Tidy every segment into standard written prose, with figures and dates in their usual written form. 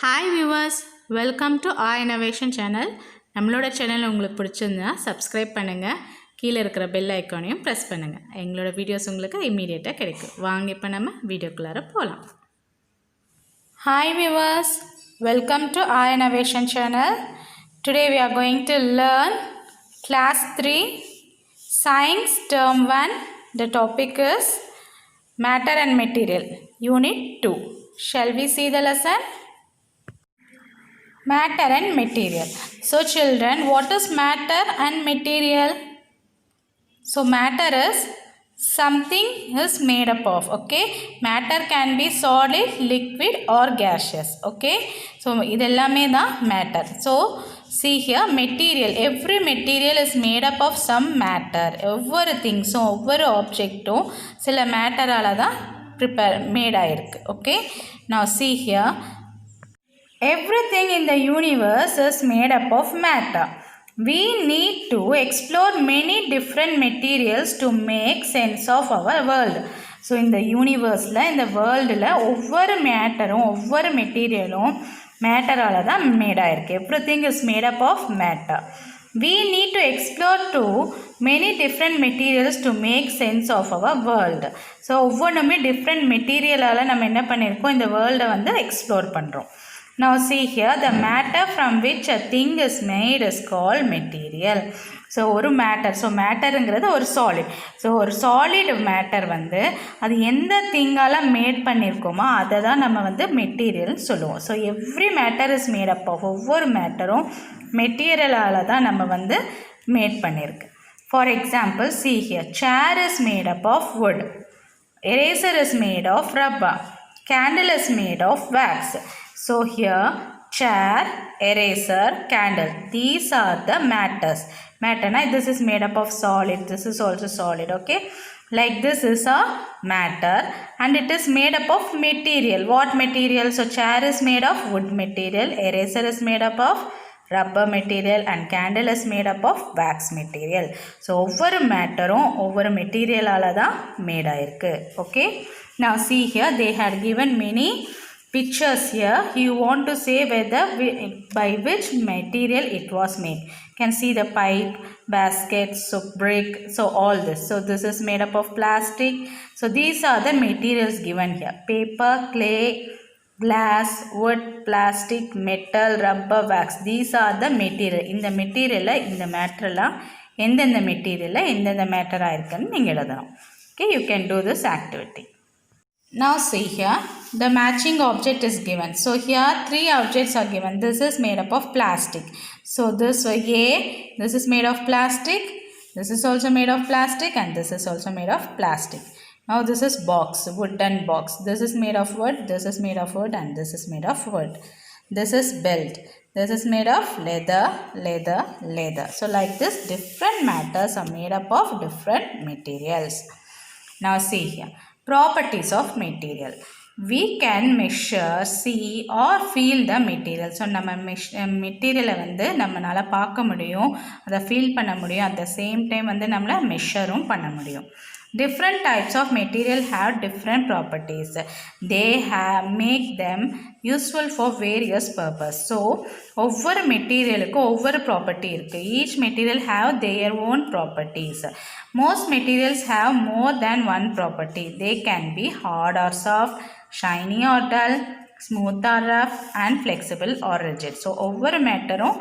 Hi viewers, welcome to innovation channel. நம்மளோட channel உங்களுக்கு பிடிச்சிருந்தா சப்ஸ்கிரைப் பண்ணுங்கள். கீழே இருக்கிற பெல் ஐக்கானையும் ப்ரெஸ் பண்ணுங்கள். எங்களோட வீடியோஸ் உங்களுக்கு இம்மீடியட்டாக கிடைக்கும். வாங்க இப்போ நம்ம வீடியோக்குள்ளார போகலாம். Hi viewers, welcome to innovation channel. Today we are going to learn class 3 science term 1. The topic is matter and material, unit 2. Shall we see the lesson? Matter and material. So children, what is matter and material? So matter is something is made up of. Okay, matter can be solid, liquid or gaseous. Okay, so idellame da matter. So see here, material, every material is made up of some matter. Everything, so every object sila matter ala da prepare made aayirukku. Okay, now see here, everything in the universe is made up of matter. We need to explore many different materials to make sense of our world. So in the universe la, in the world la, ஒவ்வொரு மேட்டரும் ஒவ்வொரு மெட்டீரியலும் மேட்டரால் தான் mat ஆயிருக்கு. Everything is made up of matter. We need to explore to many different materials to make sense of our world. So ஒவ்வொன்றுமே different மெட்டீரியலால் நம்ம என்ன பண்ணியிருக்கோம், இந்த வேர்ல்டை வந்து எக்ஸ்ப்ளோர் பண்ணுறோம். Now see here, the matter from which a thing is made is called material. So ஒரு matter, so மேட்டருங்கிறது ஒரு solid. So ஒரு சாலிட் மேட்டர் வந்து அது எந்த திங்கால் மேட் பண்ணியிருக்கோமோ அதை தான் நம்ம வந்து மெட்டீரியல்னு சொல்லுவோம். So every matter is made up of, ஒவ்வொரு மேட்டரும் மெட்டீரியலால் தான் நம்ம வந்து மேட் பண்ணியிருக்கு. For example see here, chair is made up of wood, eraser is made of rubber, candle is made of wax. So here, chair, eraser, candle, these are the matters. Matter, this is made up of solid, this is also solid. Okay, like this is a matter and it is made up of material. What material? So chair is made of wood material, eraser is made up of rubber material and candle is made up of wax material. So ஒவ்வொரு மேட்டரும் ஒவ்வொரு மெட்டீரியலால் தான் mat ஆயிருக்கு. Okay, now see here, they had given many pictures here. You want to say whether by which material it was made. Can see the pipe, basket, so brick, so all this. So this is made up of plastic. So these are the materials given here: paper, clay, glass, wood, plastic, metal, rubber, wax. These are the material. In the material, in the matter la endha material la endha matter aayirukku neenga eludhanum. Okay, you can do this activity. Now see here, the matching object is given. So here three objects are given. This is made up of plastic. So this A, this is made of plastic, this is also made of plastic and this is also made of plastic. Now this is box, wooden box. This is made of wood, this is made of wood and this is made of wood. This is belt. This is made of leather, leather, leather. So like this, different matters are made up of different materials. Now see here, properties of material. We can measure, see or feel the material. So நம்ம மெட்டீரியலை வந்து நம்மளால் பார்க்க முடியும், அதை feel பண்ண முடியும், at the same time வந்து நம்மளை மெஷரும் பண்ண முடியும். Different types of material have different properties. They make them useful for various purpose. So ஒவ்வொரு மெட்டீரியலுக்கும் ஒவ்வொரு ப்ராப்பர்ட்டி இருக்குது. Each material have their own properties. Most materials have more than one property. They can be hard or soft, shiny or dull, smooth or rough and flexible or rigid. So ஒவ்வொரு மேட்டரும்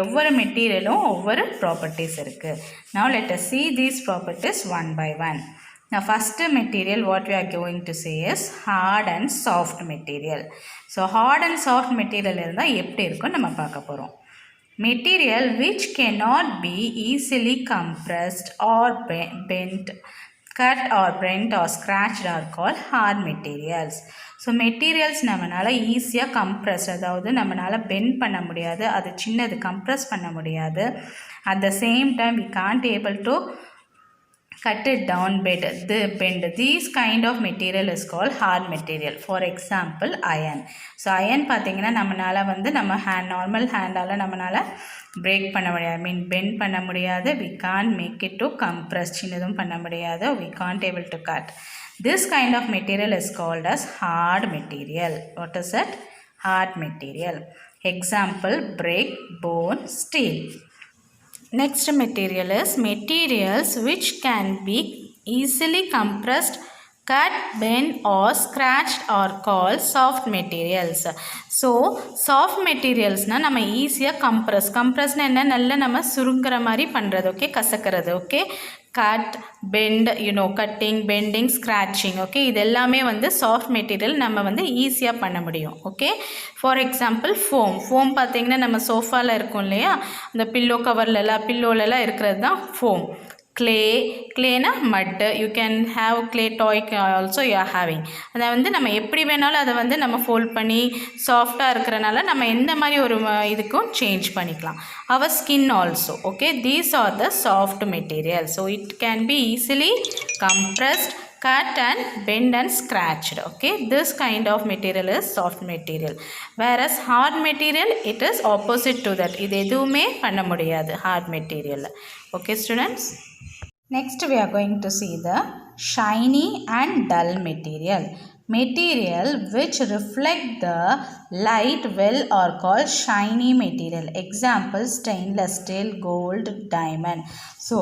ஒவ்வொரு மெட்டீரியலும் ஒவ்வொரு properties இருக்குது. Now let us see these properties one by one. Now first material what we are going to say is hard and soft material. So hard and soft material இருந்தால் எப்படி இருக்கும் நம்ம பார்க்க போகிறோம். Material which cannot be easily compressed or bent, cut or bent or scratched are called hard materials. So materials நம்மளால் ஈஸியாக compress, அதாவது நம்மளால் பெண்ட் பண்ண முடியாது, அது சின்னது கம்ப்ரெஸ் பண்ண முடியாது. At the same time we can't able to cut it down, bend. These kind of material is called hard material. For example, iron. So iron பார்த்திங்கன்னா நம்மளால் வந்து நம்ம நார்மல் ஹேண்டால் நம்மளால் பிரேக் பண்ண முடியாது, பெண்ட் பண்ண முடியாது. we can't make it to compress, சின்னதும் பண்ண முடியாது. we can't able to cut. This kind of material is called as hard material. What is it? hard material. Example, brick, bone, steel. Next material is materials which can be easily compressed, cut, bent or scratched are called soft materials. So soft materials na நம்ம ஈஸியா compressனா என்ன நல்ல நம்ம சுருங்குற மாதிரி பண்றது okay கசக்கிறது okay cut bend cutting bending scratching okay இது எல்லாமே வந்து சாஃப்ட் மெட்டீரியல் நம்ம வந்து ஈஸியா பண்ண முடியும் ஓகே ஃபார் எக்ஸாம்பிள் foam பாத்தீங்கன்னா நம்ம சோஃபால இருக்கும் இல்லையா அந்த பில்லோல எல்லாம் இருக்குறது தான் foam clay na mud you can have clay toy also you are having அத வந்து நம்ம எப்படி வேணாலும் அத வந்து நம்ம ஃபோல்ட் பண்ணி சாஃப்ட்டா இருக்கறனால நம்ம எந்த மாதிரி ஒரு இதுக்கும் சேஞ்ச் பண்ணிக்கலாம் our skin also okay these are the soft materials so it can be easily compressed cut and bend and scratched okay this kind of material is soft material whereas hard material it is opposite to that இது எதுவுமே பண்ண முடியாது hard material okay students. Next we are going to see the shiny and dull material. Material which reflect the light well are called shiny material. Example stainless steel, gold, diamond. So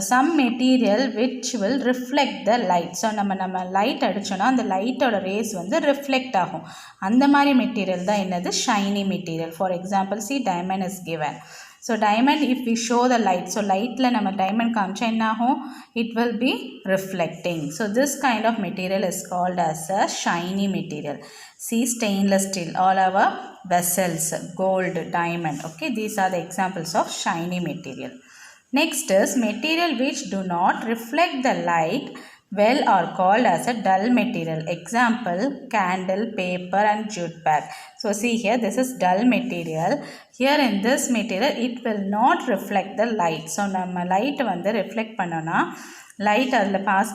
some material which will reflect the light. So நம்ம light அடிச்சோனா அந்த light ஓட rays வந்து reflect ஆகும். அந்த மாதிரி material தான் என்னது shiny material. For example see diamond is given. So diamond if we show the light so light la nama diamond kaamcha enna agum it will be reflecting so this kind of material is called as a shiny material. See stainless steel all our vessels gold diamond okay these are the examples of shiny material. Next is material which do not reflect the light well are called as a dull material. Example candle paper and jute bag. So see here this is dull material. Here in this material it will not reflect the light. So நம்ம light வந்து reflect பண்ணோனா light அதில் pass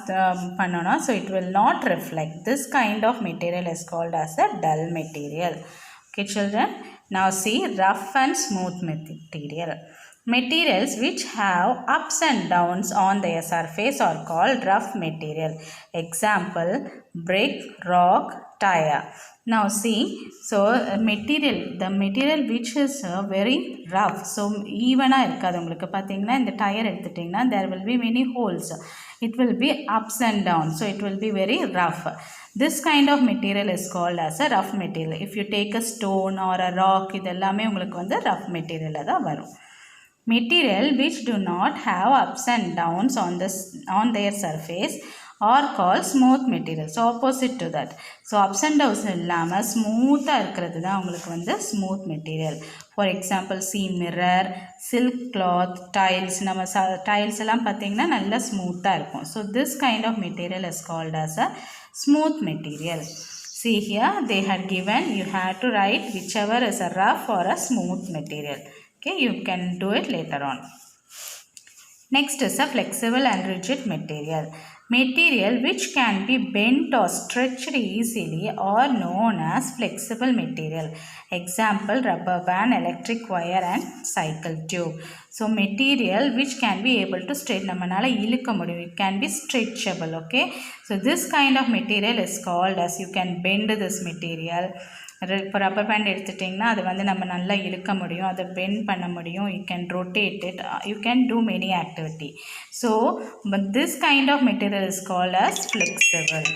பண்ணோனா so it will not reflect. This kind of material is called as a dull material. Okay children now see rough and smooth material. Materials which have ups and downs on their surface are called rough material. Example brick, rock, tire. Now see so the material which is very rough so ஈவனா இருக்காது உங்களுக்கு பாத்தீங்கன்னா இந்த tyre எடுத்துட்டீங்கன்னா there will be many holes it will be ups and downs so it will be very rough. This kind of material is called as a rough material. If you take a stone or a rock இதெல்லாமே உங்களுக்கு வந்து rough material தான் வரும். Material which do not have ups and downs on their surface are called smooth material. So opposite to that. So ups and downs இல்லாம ஸ்மூத்தா இருக்கிறது தான் உங்களுக்கு வந்து smooth material. For example see mirror, silk cloth, tiles நம்ம tiles எல்லாம் பார்த்தீங்கன்னா நல்ல ஸ்மூத்தா இருக்கும். So this kind of material is called as a smooth material. See here they had given you have to write whichever is a rough or a smooth material. Okay, you can do it later on. Next is a flexible and rigid material. Material which can be bent or stretched easily are known as flexible material. Example rubber band, electric wire and cycle tube. So material which can be able to stretch நம்மனால இழுக்க முடியும் it can be stretchable okay. So this kind of material is called as you can bend this material. இப்போ rubber band எடுத்துட்டிங்கன்னா அது வந்து நம்ம நல்லா இழுக்க முடியும் அதை பெண்ட் பண்ண முடியும் you can rotate it you can do many activity so but this kind of material is called as flexible.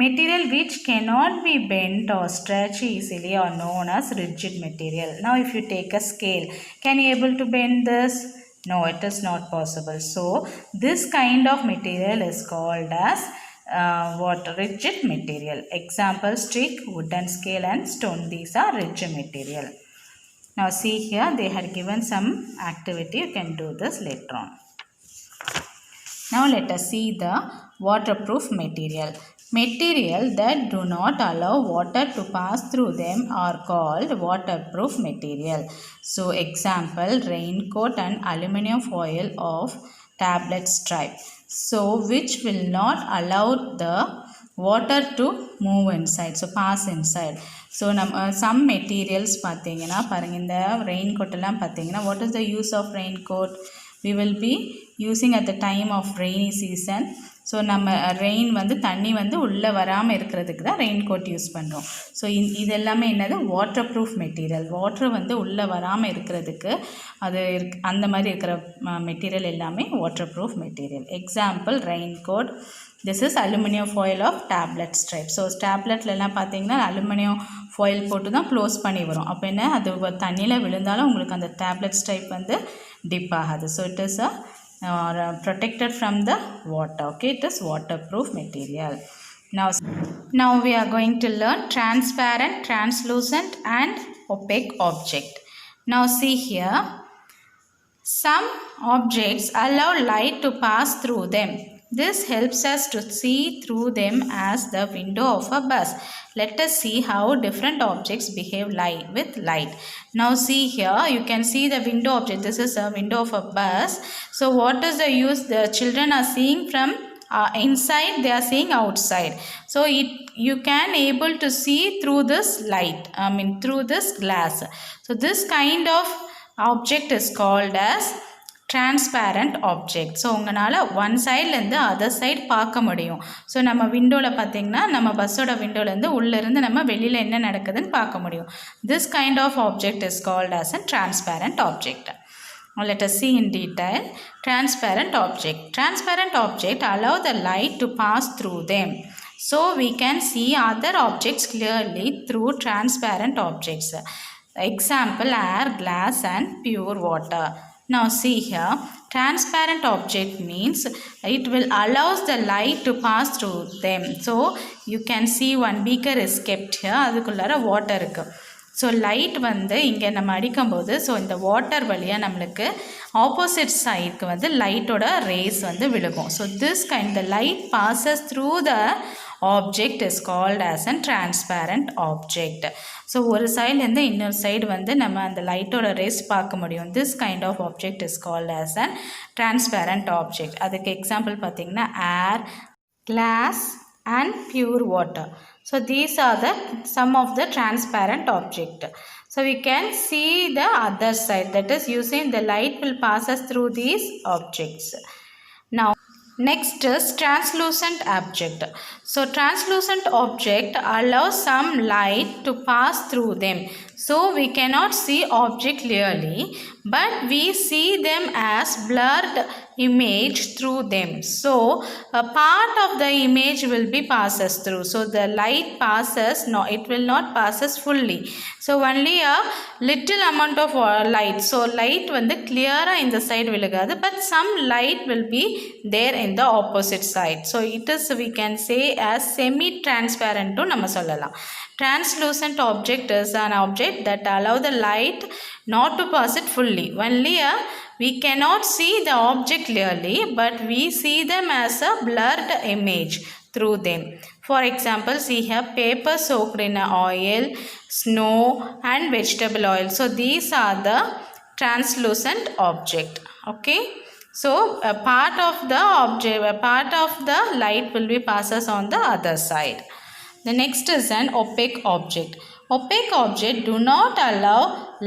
Material which cannot be bent or stretched easily are known as rigid material. Now if you take a scale can you able to bend this? No, it is not possible. So this kind of material is called as rigid material. Example stick, wooden scale and stone. These are rigid material. Now see here they had given some activity. You can do this later on. Now let us see the waterproof material. Material that do not allow water to pass through them are called waterproof material. So example raincoat and aluminum foil of tablet stripe. So which will not allow the water to move inside so pass inside. So some materials பார்த்தீங்கன்னா பாருங்க இந்த raincoat எல்லாம் பார்த்தீங்கன்னா what is the use of raincoat? We will be using at the time of rainy season so நம்ம rain வந்து தண்ணி வந்து உள்ளே வராமல் இருக்கிறதுக்கு தான் ரெயின் கோட் யூஸ் பண்ணுறோம். ஸோ இது எல்லாமே என்னது வாட்டர் ப்ரூஃப் மெட்டீரியல். வாட்டர் வந்து உள்ளே வராமல் இருக்கிறதுக்கு அது அந்த மாதிரி இருக்கிற மெட்டீரியல் எல்லாமே waterproof material. Example raincoat. This is aluminium foil of tablet strip. So டேப்லெட்லலாம் பார்த்தீங்கன்னா அலுமினியம் ஃபாயில் போட்டு தான் க்ளோஸ் பண்ணி வரும். அப்போ என்ன, அது தண்ணியில் விழுந்தாலும் உங்களுக்கு அந்த டேப்லெட் ஸ்ட்ரைப் வந்து டிப் ஆகாது. So it is protected from the water. Okay, it is waterproof material. Now we are going to learn transparent, translucent and opaque object. Now see here, some objects allow light to pass through them. This helps us to see through them as the window of a bus. Let us see how different objects behave with light. Now see here, you can see the window object. This is a window of a bus. So what is the use? The children are seeing from inside, they are seeing outside. So you can able to see through this light, through this glass. So this kind of object is called as transparent object. So உங்களால் one சைட்லேருந்து other side பார்க்க முடியும். So நம்ம விண்டோவில் பார்த்திங்கன்னா நம்ம பஸ்ஸோட விண்டோலேருந்து உள்ளேருந்து நம்ம வெளியில் என்ன நடக்குதுன்னு பார்க்க முடியும். This kind of object is called as a transparent object. Let us see in detail. Transparent object. Transparent object allow the light to pass through them. So we can see other objects clearly through transparent objects. Example, air, glass and pure water. Now see here, transparent object means it will allows the light to pass through them. So you can see one beaker is kept here. அதுக்குள்ளார water இருக்கு. So light வந்து இங்கே நம்ம அடிக்கும்போது so இந்த water வழியாக நம்மளுக்கு opposite சைடுக்கு வந்து லைட்டோட ரேஸ் வந்து விழுகும். So this kind the light bosses through the object is called as a transparent object. So ஒரு சைட்லேருந்து இன்னொரு சைடு வந்து நம்ம அந்த லைட்டோட ரேஸ் பார்க்க முடியும். This kind of object is called as a transparent object. அதுக்கு எக்ஸாம்பிள் பார்த்திங்கன்னா air, glass and pure water. So these are some of the transparent object. So we can see the other side, that is using the light will pass us through these objects. Now next is translucent object. So translucent object allows some light to pass through them. So we cannot see object clearly, but we see them as blurred image through them. So a part of the image will be passes through. So the light passes, no, it will not passes fully. So only a little amount of light. So light வந்து clear-ஆ இந்த side விழுகாது, but some light will be there in the opposite side. So it is, we can say as semi-transparent to நம்ம சொல்லலாம். Translucent object is an object that allow the light not to pass it fully. Only we cannot see the object clearly, but we see them as a blurred image through them. For example, see here, paper soaked in oil, snow and vegetable oil. So these are the translucent object. Okay. So a part of the object, a part of the light will be passes on the other side. The next is an opaque object. Opaque object do not allow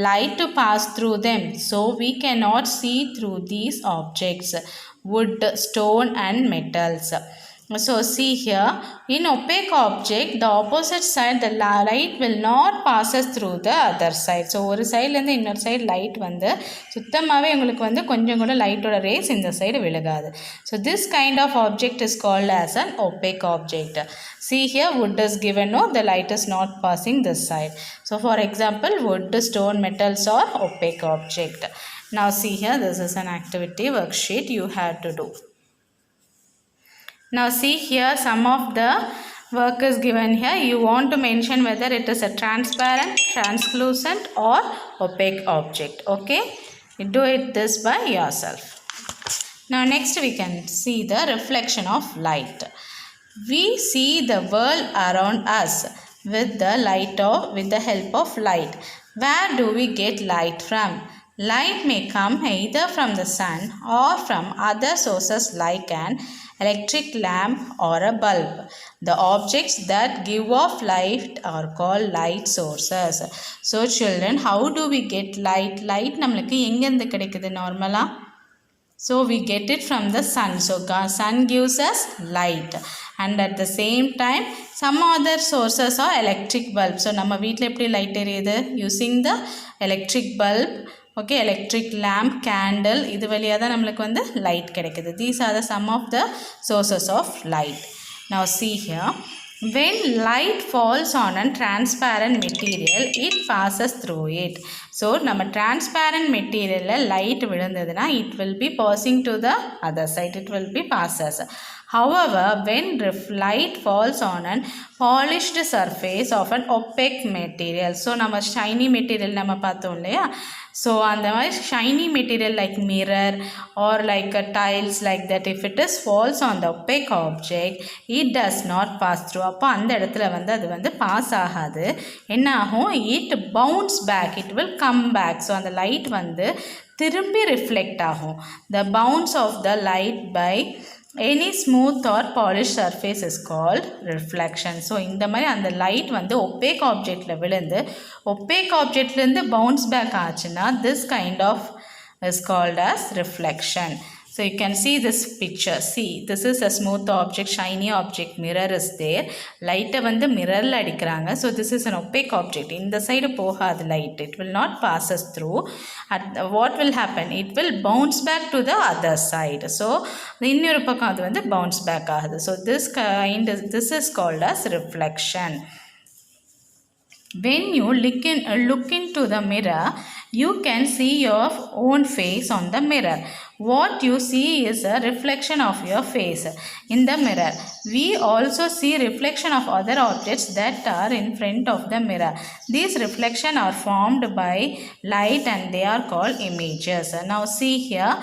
light to pass through them. So we cannot see through these objects, wood, stone and metals. So see here, in opaque object, the opposite side, the light will not passes through the other side. So ஒரு சைட்லேருந்து இன்னொரு side light வந்து சுத்தமாகவே உங்களுக்கு வந்து கொஞ்சம் கூட லைட்டோட ரேஸ் இந்த side விழுகாது. So this kind of object is called as an opaque object. See here, wood is given, no, the light is not passing this side. So for example, wood, stone, metals are opaque object. Now see here, this is an activity worksheet you have to do. Now see here, some of the work is given here. You want to mention whether it is a transparent, translucent or opaque object. Okay, you do it this by yourself. Now next we can see the reflection of light. We see the world around us with the help of light. Where do we get light from? Light may come either from the sun or from other sources like an electric lamp or a bulb. The objects that give off light are called light sources. So children, how do we get light? Light நம்மளுக்கு எங்கேருந்து கிடைக்குது நார்மலாக? So we get it from the sun. So sun gives us light, and at the same time some other sources are electric bulb. So நம்ம வீட்டில் எப்படி light எரியுது? using the electric bulb, okay, electric lamp, candle, இது வழியாக தான் நம்மளுக்கு வந்து light கிடைக்குது. These are the some of the sources of light. Now see here, when light falls on a transparent material, it passes through it. So நம்ம transparent material light விழுந்ததுன்னா it will be passing to the other side, it will be passes. However, when light falls on a polished surface of an opaque material, so நம்ம shiny material நம்ம பார்த்தோம் இல்லையா, so அந்த மாதிரி shiny material like mirror or like a tiles like that, if it is falls on the opaque object, it does not pass through. அப்போ அந்த இடத்துல வந்து அது வந்து பாஸ் ஆகாது. என்ன ஆகும்? it bounce back, it will come back. So அந்த லைட் வந்து திரும்பி ரிஃப்ளெக்ட் ஆகும். the bounce of the light by any smooth or polished surface is called reflection. So இந்த மாதிரி அந்த லைட் வந்து ஒப்பேக் ஆப்ஜெக்டில் விழுந்து ஒப்பேக் ஆப்ஜெக்ட்லேருந்து பவுன்ஸ் பேக் ஆச்சுன்னா this kind of is called as reflection. So you can see this picture. See, this is a smooth object, shiny object, mirror is there. Light வந்து mirrorல அடிக்கிறாங்க. So this is an opaque object. இந்த side போகாது light. It will not pass us through. What will happen? It will bounce back to the other side. So இன்னொரு பக்கம் அது வந்து bounce back ஆகுது. So this is called as reflection. When you look into the mirror, you can see your own face on the mirror. What you see is a reflection of your face in the mirror. We also see reflection of other objects that are in front of the mirror. These reflections are formed by light and they are called images. Now see here,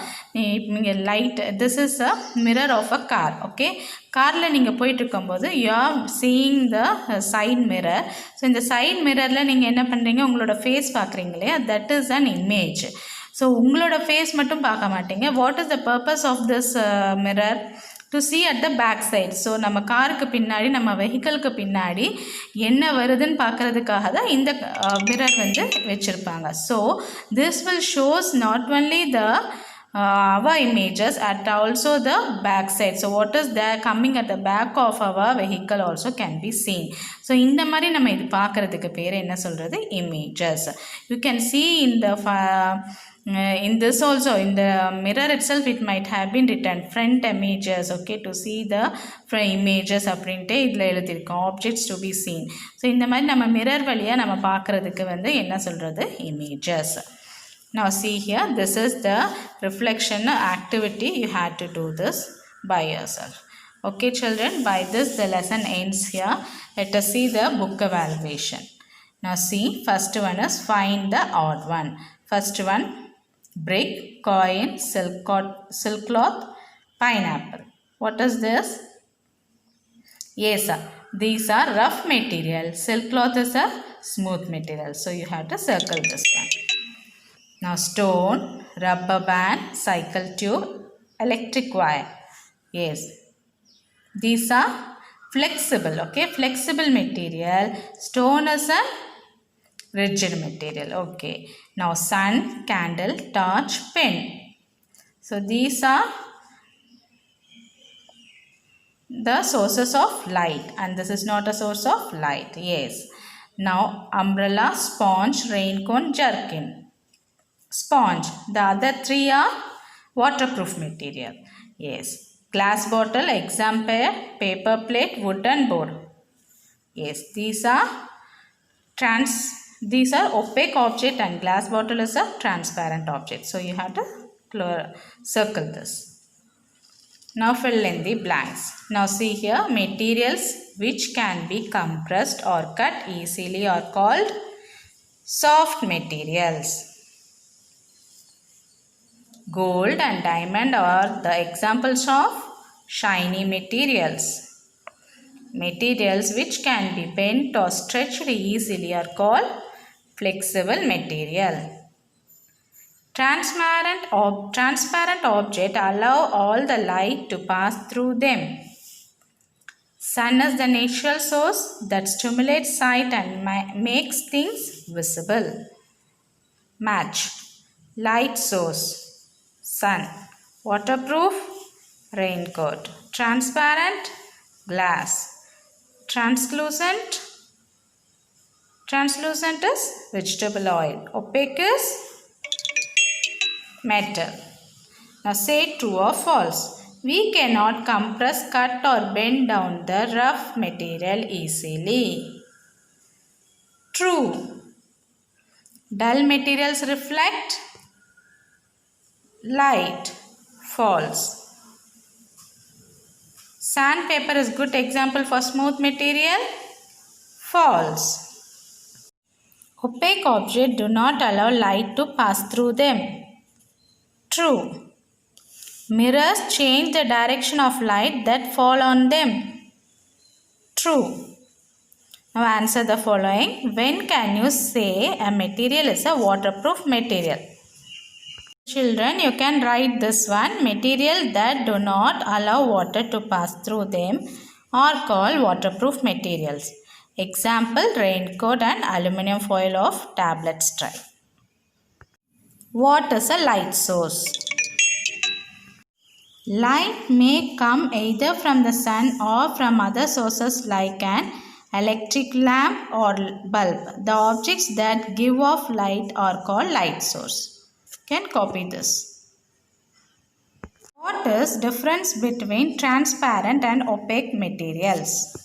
light, this is a mirror of a car, okay. காரில் நீங்கள் போயிட்டுருக்கும்போது you are seeing the side mirror. So இந்த side மிரரில் நீங்கள் என்ன பண்ணுறீங்க? உங்களோட face பார்க்குறீங்க இல்லையா, that is an image. So உங்களோட ஃபேஸ் மட்டும் பார்க்க மாட்டீங்க. What is the purpose of this mirror? To see at the back side. So நம்ம காருக்கு பின்னாடி, நம்ம வெஹிக்கிளுக்கு பின்னாடி என்ன வருதுன்னு பார்க்குறதுக்காக தான் இந்த மிரர் வந்து வச்சுருப்பாங்க. So this will shows not only the our images at also the back side. So what is there coming at the back of our vehicle also can be seen. So இந்த மாதிரி நம்ம இது பார்க்குறதுக்கு பேர் என்ன சொல்கிறது? images. You can see in this also, in the mirror itself, it might have been written front images, okay, to see the images அப்படின்ட்டு இதில் எழுதியிருக்கோம், objects to be seen. So இந்த மாதிரி நம்ம மிரர் வழியாக நம்ம பார்க்குறதுக்கு வந்து என்ன சொல்கிறது? images. Now see here, this is the reflection activity. You had to do this by yourself. Okay children, by this the lesson ends here. Let us see the book evaluation. Now see, first one is find the odd one. First one, brick, coin, silk cloth, pineapple. What is this? Yes sir, these are rough material. Silk cloth is a smooth material. So you have to circle this one. Now stone, rubber band, cycle tube, electric wire. Yes, these are flexible, okay, flexible material. Stone is a rigid material, okay. Now sun, candle, torch, pen. So these are the sources of light, and this is not a source of light. Yes. Now umbrella, sponge, raincoat, jerkin. Sponge. The other three are waterproof material. Yes. Glass bottle, exam pair, paper plate, wooden board. Yes. These are opaque object, and glass bottle is a transparent object. So you have to circle this. Now fill in the blanks. Now see here, materials which can be compressed or cut easily are called soft materials. Gold and diamond are the examples of shiny materials. Materials which can be bent or stretched easily are called flexible material. Transparent objects allow all the light to pass through them. Sun is the natural source that stimulates sight and makes things visible. Match. Light source. Sun. waterproof, raincoat. Transparent, glass. Translucent, translucent is vegetable oil. Opaque is metal. Now say true or false. We cannot compress, cut or bend down the rough material easily. True. Dull materials reflect light. False. Sandpaper is good example for smooth material. False. Opaque objects do not allow light to pass through them. True. Mirrors change the direction of light that fall on them. True. Now answer the following. When can you say a material is a waterproof material? Children, you can write this one. Material that do not allow water to pass through them are called waterproof materials. Example, raincoat and aluminum foil of tablet stripe. What is a light source? Light may come either from the sun or from other sources like an electric lamp or bulb. The objects that give off light are called light source. You can copy this. What is difference between transparent and opaque materials?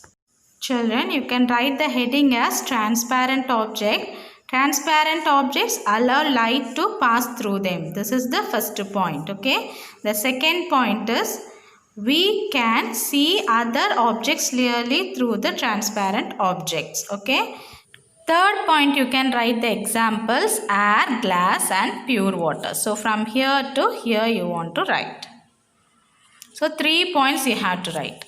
Children, you can write the heading as transparent object. Transparent objects allow light to pass through them. This is the first point. Okay. The second point is we can see other objects clearly through the transparent objects. Okay. Third point, you can write the examples air, glass and pure water. So from here to here you want to write. So 3 points you have to write.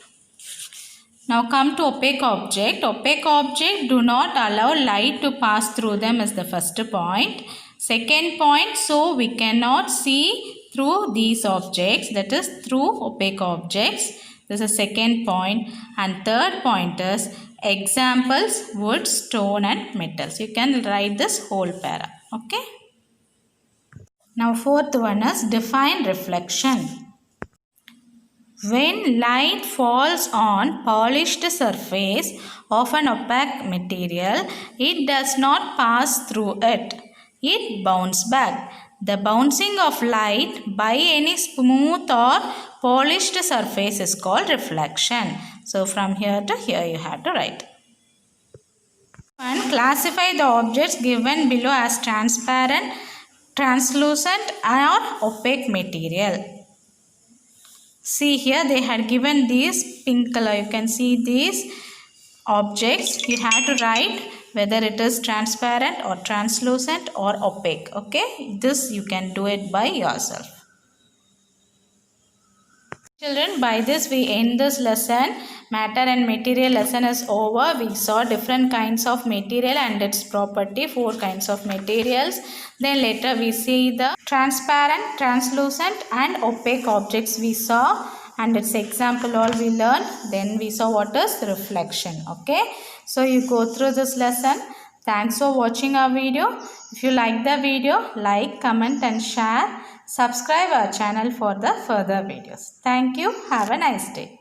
Now come to opaque object. Opaque object do not allow light to pass through them is the first point. Second point, so we cannot see through these objects, that is through opaque objects. This is second point. And third point is examples wood, stone and metals. You can write this whole para. Okay. Now fourth one is define reflection. When light falls on polished surface of an opaque material, it does not pass through it. It bounces back. The bouncing of light by any smooth or polished surface is called reflection. So from here to here you have to write. And classify the objects given below as transparent, translucent or opaque material. See here they had given these pink color. You can see these objects. You have to write whether it is transparent or translucent or opaque. Okay. This you can do it by yourself. Children, by this we end this lesson. Matter and material lesson is over. We saw different kinds of material and its property, 4 kinds of materials. Then later we see the transparent, translucent and opaque objects we saw and its example all we learned. Then we saw what is reflection. Okay. So you go through this lesson. Thanks for watching our video. If you like the video, like, comment and share. Subscribe our channel for the further videos. Thank you. Have a nice day.